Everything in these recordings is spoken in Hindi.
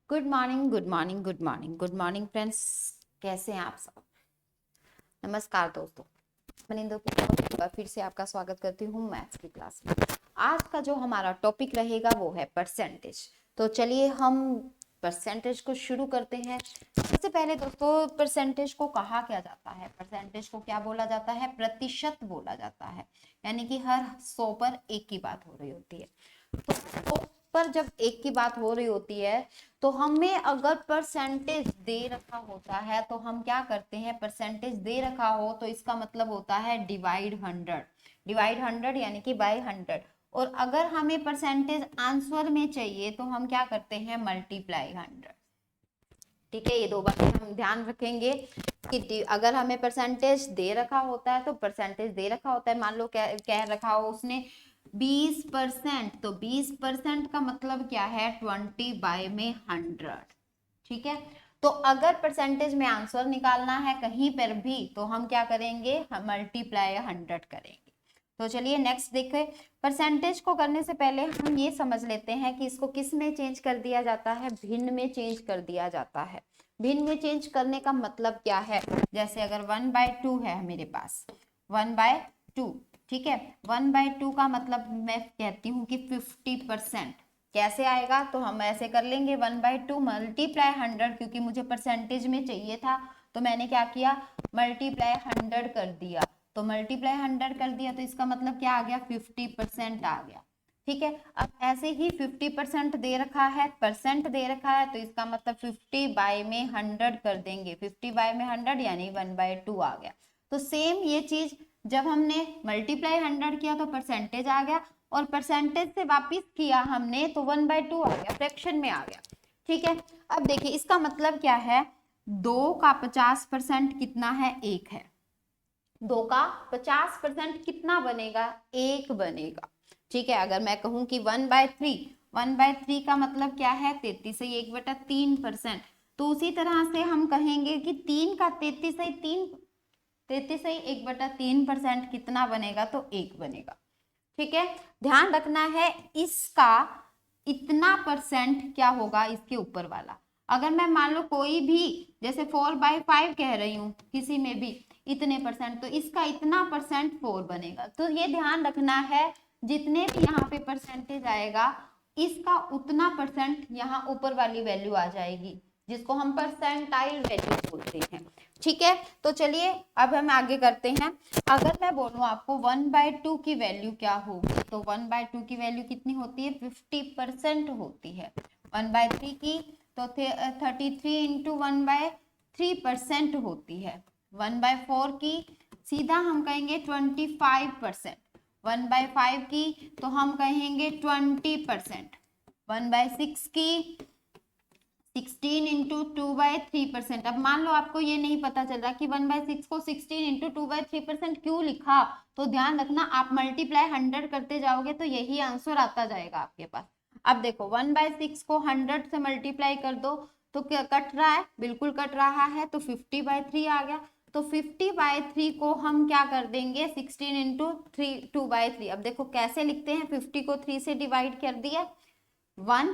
Good morning, good morning, good morning, good morning friends. कैसे हैं आप सब? नमस्कार दोस्तों, मनिंदर की तरफ एक बार फिर से आपका स्वागत करती हूँ मैथ्स की क्लास में। आज का जो हमारा टॉपिक रहेगा वो है परसेंटेज। तो चलिए हम परसेंटेज को शुरू करते हैं। सबसे पहले दोस्तों, परसेंटेज को कहा क्या जाता है? परसेंटेज को क्या बोला जाता है? प्रतिशत बोला जाता है, यानी कि हर 100 पर एक की बात हो रही होती है। तो 100 पर जब एक की बात हो रही होती है तो हमें अगर परसेंटेज दे रखा होता है तो हम क्या करते हैं? परसेंटेज दे रखा हो तो इसका मतलब होता है डिवाइड 100। डिवाइड 100 यानी कि बाय 100। और अगर हमें परसेंटेज आंसर में चाहिए तो हम क्या करते हैं? मल्टीप्लाई 100। ठीक है, ये दो बातें हम ध्यान रखेंगे कि अगर हमें परसेंटेज दे रखा होता है तो परसेंटेज दे रखा होता है, मान लो कह रखा हो उसने 20%, तो 20% का मतलब क्या है? 20 बाय में 100। ठीक है, तो अगर परसेंटेज में आंसर निकालना है कहीं पर भी तो हम क्या करेंगे? हम मल्टीप्लाई 100 करेंगे। तो चलिए नेक्स्ट देखें। परसेंटेज को करने से पहले हम ये समझ लेते हैं कि इसको किस में चेंज कर दिया जाता है? भिन्न में चेंज कर दिया जाता है। भिन्न में चेंज करने का मतलब क्या है? जैसे अगर 1/2 है मेरे पास, 1/2, ठीक है, 1/2 का मतलब मैं कहती हूँ कि 50%। कैसे आएगा? तो हम ऐसे कर लेंगे, 1/2 मल्टीप्लाई 100, क्योंकि मुझे परसेंटेज में चाहिए था तो मैंने क्या किया? मल्टीप्लाई 100 कर दिया। तो मल्टीप्लाई 100 कर दिया तो इसका मतलब क्या आ गया? 50% आ गया। ठीक है, अब ऐसे ही 50% दे रखा है, परसेंट दे रखा है, तो इसका मतलब 50 बाय में 100 कर देंगे। 50 बाय में 100 यानी 1/2 आ गया। तो सेम ये चीज जब हमने मल्टीप्लाई 100 किया तो परसेंटेज आ गया, और परसेंटेज से वापिस किया हमने तो 1/2 आ गया, फ्रैक्शन में आ गया। ठीक है, अब देखिए इसका मतलब क्या है? 2 का 50% कितना है? 1 है। 2 का 50% कितना बनेगा? 1 बनेगा। ठीक है, अगर मैं कहूं कि 1/3 का मतलब क्या है? 33/1/3%। तो उसी तरह से हम कहेंगे कि 3 का 33/1/3% कितना बनेगा? तो 1 बनेगा। ठीक है, ध्यान रखना है इसका इतना परसेंट क्या होगा इसके ऊपर वाला। अगर मैं मान लो कोई भी जैसे 4/5 कह रही हूँ किसी में भी इतने परसेंट, तो इसका इतना परसेंट 4 बनेगा। तो ये ध्यान रखना है, जितने भी यहाँ पे परसेंटेज आएगा इसका उतना परसेंट यहाँ ऊपर वाली वैल्यू आ जाएगी, जिसको हम परसेंटाइल वैल्यू बोलते हैं। ठीक है, तो चलिए अब हम आगे करते हैं। अगर मैं बोलूं आपको 1/2 की वैल्यू क्या होगी, तो 1/2 की वैल्यू कितनी होती है? 50% होती है। 1/3 की तो 33 इंटू 1/3% होती है। 1/4 की सीधा हम कहेंगे 25%। 1/5 की तो हम कहेंगे 20%। 1/6 की 16 इंटू 2/3%। अब मान लो आपको ये नहीं पता चल रहा कि 1/6 को 16 इंटू 2/3% क्यों लिखा, तो ध्यान रखना आप मल्टीप्लाई 100 करते जाओगे तो यही आंसर आता जाएगा आपके पास। अब देखो 1/6 को 100 से मल्टीप्लाई कर दो तो क्या कट रहा है? बिल्कुल कट रहा है, तो 50/3 आ गया। तो 50/3 को हम क्या कर देंगे? 16 इंटू 2/3। अब देखो कैसे लिखते हैं? 50 को 3 से डिवाइड कर दिया, 1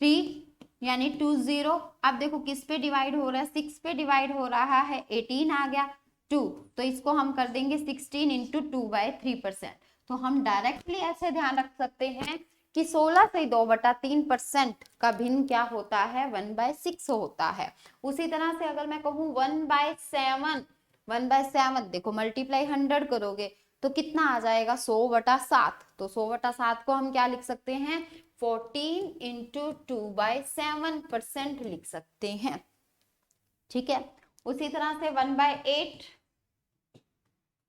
3 यानी 20। अब देखो किस पे डिवाइड हो रहा है? 6 पे डिवाइड हो रहा है, 18 आ गया 2। तो इसको हम कर देंगे 16 इंटू 2/3%। तो हम डायरेक्टली ऐसे ध्यान रख सकते हैं कि 16 से 2/3% का भिन्न क्या होता है? 1/6 होता है। उसी तरह से अगर मैं कहूँ 1/7, 1/7 देखो मल्टीप्लाई 100 करोगे तो कितना आ जाएगा? 100/7। तो 100/7 को हम क्या लिख सकते हैं? 14 इंटू 2/7% लिख सकते हैं। ठीक है, उसी तरह से 1/8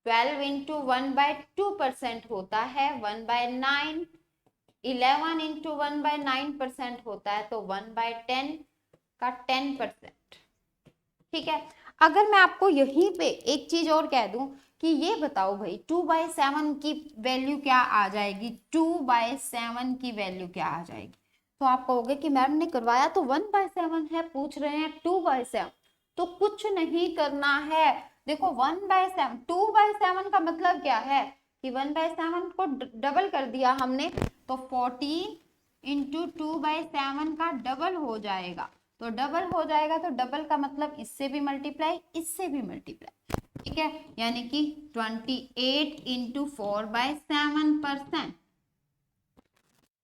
12 इंटू 1/2% होता है। 1/9 11 इंटू 1/9% होता है, तो 1/10 का 10%। ठीक है, अगर मैं आपको यहीं पे एक चीज और कह दूं कि ये बताओ भाई 2/7 की वैल्यू क्या आ जाएगी? 2/7 की वैल्यू क्या आ जाएगी? तो आप कहोगे कि मैम ने करवाया तो 1/7 है, पूछ रहे हैं 2/7। तो कुछ नहीं करना है। देखो 1/7 2/7 का मतलब क्या है कि 1/7 को डबल कर दिया हमने, तो 14 इंटू 2/7 का डबल हो जाएगा। तो डबल हो जाएगा तो डबल का मतलब इससे भी मल्टीप्लाई, इससे भी मल्टीप्लाई, ठीक है, यानी कि 28 इंटू 4/7%।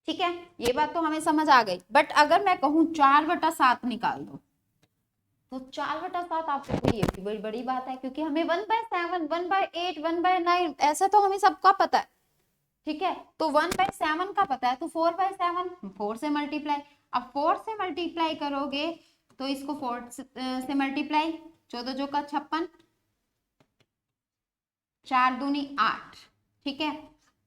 ठीक है, ये बात तो हमें समझ आ गई। बट अगर मैं कहूँ 4/7 निकाल दो, तो 4/7 आपको ये भी बड़ी बात है, क्योंकि हमें 1/7, 1/8, 1/9 ऐसा तो हमें सबका पता है। ठीक है, तो 1/7 का पता है, तो 4/7 4 से मल्टीप्लाई। अब 4 से मल्टीप्लाई करोगे तो इसको 4 से मल्टीप्लाई, 14 जो का 56, 4 दूनी 8। ठीक है,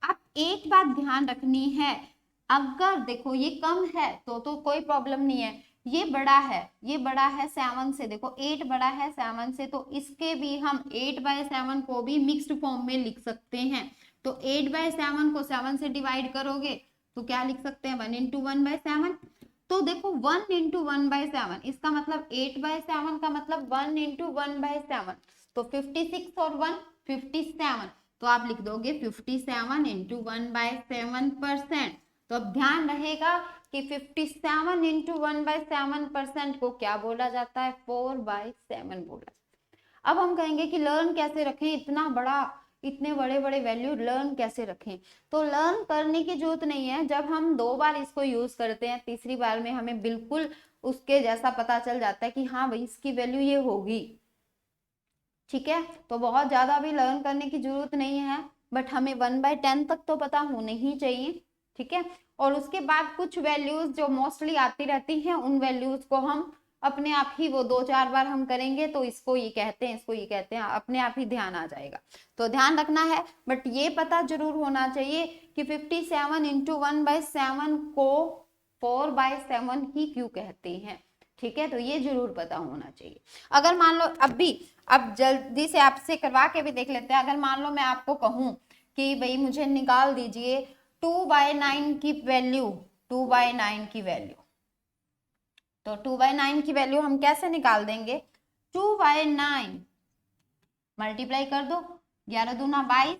अब एक बात ध्यान रखनी है, अगर देखो ये कम है तो कोई प्रॉब्लम नहीं है, ये बड़ा है, ये बड़ा है 7 से, देखो 8 बड़ा है 7 से, तो इसके भी हम 8/7 को भी मिक्स्ड फॉर्म में लिख सकते हैं। तो 8/7 को 7 से डिवाइड करोगे तो क्या लिख सकते हैं, 1 इंटू 1/7। तो देखो 1 इंटू 1/7 इसका मतलब 8/7 का मतलब 1 इंटू 1/7, तो 56 और 1 57, तो आप लिख दोगे 57 इंटू 1/7%। तो अब ध्यान रहेगा कि 57 इंटू 1/7% को क्या बोला जाता है, 4/7 बोला। अब हम कहेंगे कि लर्न कैसे रखें, इतना बड़ा, इतने बड़े बड़े वैल्यू लर्न कैसे रखें। तो लर्न करने की जरूरत नहीं है, जब हम 2 बार इसको यूज करते हैं, तीसरी बार में हमें बिल्कुल उसके जैसा पता चल जाता है कि हाँ भाई इसकी वैल्यू ये होगी। ठीक है, तो बहुत ज्यादा भी लर्न करने की जरूरत नहीं है, बट हमें 1/10 तक तो पता होने ही चाहिए। ठीक है, और उसके बाद कुछ वैल्यूज जो मोस्टली आती रहती हैं, उन वैल्यूज को हम अपने आप ही, वो 2-4 बार हम करेंगे तो इसको ये कहते हैं, इसको ये कहते हैं, अपने आप ही ध्यान आ जाएगा। तो ध्यान रखना है, बट ये पता जरूर होना चाहिए कि 57 इंटू 1/7 को 4/7 ही क्यों कहते हैं। ठीक है, तो ये जरूर पता होना चाहिए। अगर मान लो अब जल्दी से आपसे करवा के भी देख लेते हैं। अगर मान लो मैं आपको कहूं कि भाई मुझे निकाल दीजिए 2/9 की वैल्यू, 2/9 की वैल्यू, तो 2/9 की वैल्यू हम कैसे निकाल देंगे, 2/9 मल्टीप्लाई कर दो, 11 दूना 22,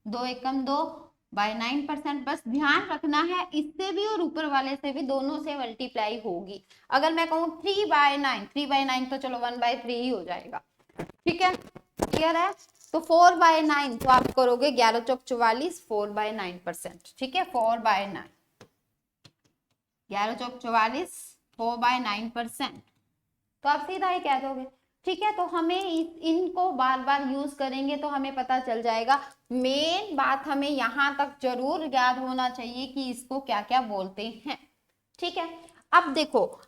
2 एकम 2/9%। बस ध्यान रखना है इससे भी और ऊपर वाले से भी, दोनों से मल्टीप्लाई होगी। अगर मैं कहूँ 3/9 तो चलो 1/3 ही हो जाएगा। ठीक है, क्लियर है। तो 4/9 तो आप करोगे 11 चौक 44, 4/9%। ठीक है, 4/9, 11 चौक 44, 4/9%, तो आप सीधा ही कह दोगे। ठीक है, तो हमें इनको बार बार यूज करेंगे तो हमें पता चल जाएगा। मेन बात हमें यहाँ तक जरूर याद होना चाहिए कि इसको क्या क्या बोलते हैं। ठीक है, अब देखो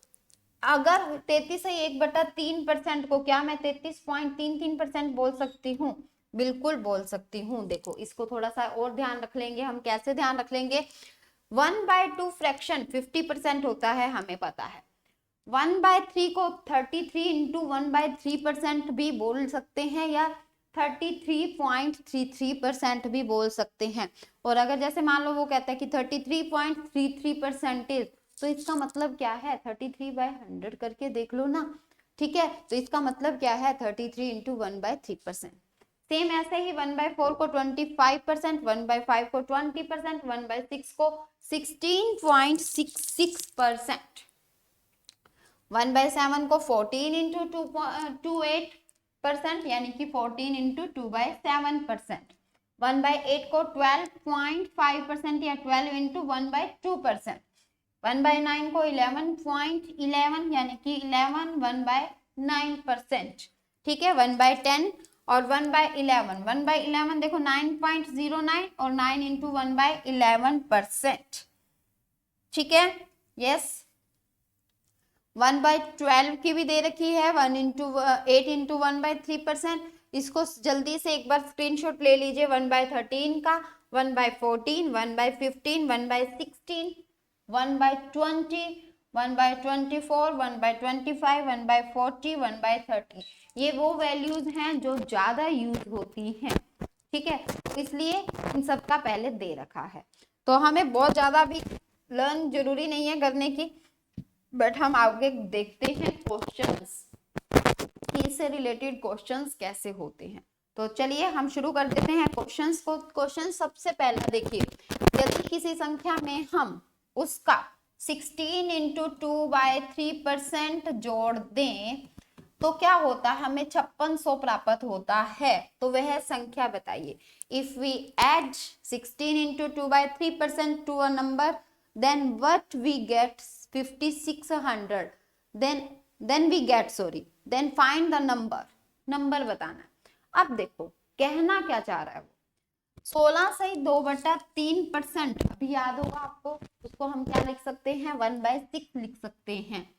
अगर 33/3% को क्या मैं 33.33% बोल सकती हूँ, बिल्कुल बोल सकती हूँ। देखो इसको थोड़ा सा और ध्यान रख लेंगे हम, कैसे ध्यान रख लेंगे, 1/2 फ्रैक्शन 50% होता है, हमें पता है। 1/3 को 33 इंटू 1/3% भी बोल सकते हैं, या 33.33% भी बोल सकते हैं। और अगर जैसे मान लो वो कहता है कि 33.33% तो इसका मतलब क्या है, 33/100 करके देख लो ना। ठीक है, तो इसका मतलब क्या है, 33 इंटू 1/3%। सेम ऐसे ही 1/4 को 25%, 1/5 को 20%, 1/6 को 16.66%, 1/7 को 14 इंटू 2.8% यानी कि 14 इंटू 2/7%, 1/8 को 12.5% या 12 इंटू 1/2%, 1/9 को 11.11 यानी कि 11 1/9%। ठीक है, 1/10 और 1/11, 1/11 देखो 9.09 और 9 इंटू 1/11%। ठीक है, यस। 1/12 की भी दे रखी है, 8 इंटू 1/3%। इसको जल्दी से एक बार स्क्रीनशॉट ले लीजिए, 1/13 का, 1/14, 1/15, 1/16, 1/20, 1/24, 1/25, 1/40, 1/30, ये वो वैल्यूज हैं जो ज्यादा यूज होती हैं। ठीक है, इसलिए इन सब का पहले दे रखा है। तो हमें बहुत ज्यादा भी लर्न जरूरी नहीं है करने की, बट हम आगे देखते हैं क्वेश्चंस कि इससे रिलेटेड क्वेश्चंस कैसे होते हैं। तो चलिए हम शुरू कर देते हैं क्वेश्चंस को। क्वेश्चन सबसे पहला देखिए, यदि किसी संख्या में हम उसका 16 इंटू 2/3% जोड़ दें तो क्या होता है, हमें 5600 प्राप्त होता है। तो वह संख्या बताइए। If we add 16 into 2/3% to a number, then what we get 5600, then we get, sorry, then find the number, number बताना है। अब देखो कहना क्या चाह रहा है वो, 16 से 2/3%, अभी याद होगा आपको, उसको हम क्या लिख सकते हैं, 1/6 लिख सकते हैं।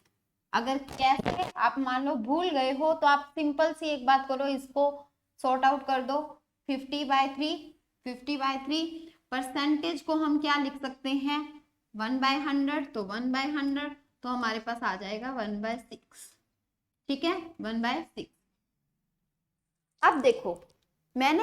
अगर कैसे आप मान लो भूल गए हो तो आप सिंपल सी एक बात करो, इसको सॉर्ट आउट कर दो। 50/3 परसेंटेज को हम क्या लिख सकते हैं, 1/100, तो 1/100 तो हमारे पास आ जाएगा 1/6। ठीक है, 1/6। अब देखो मैंने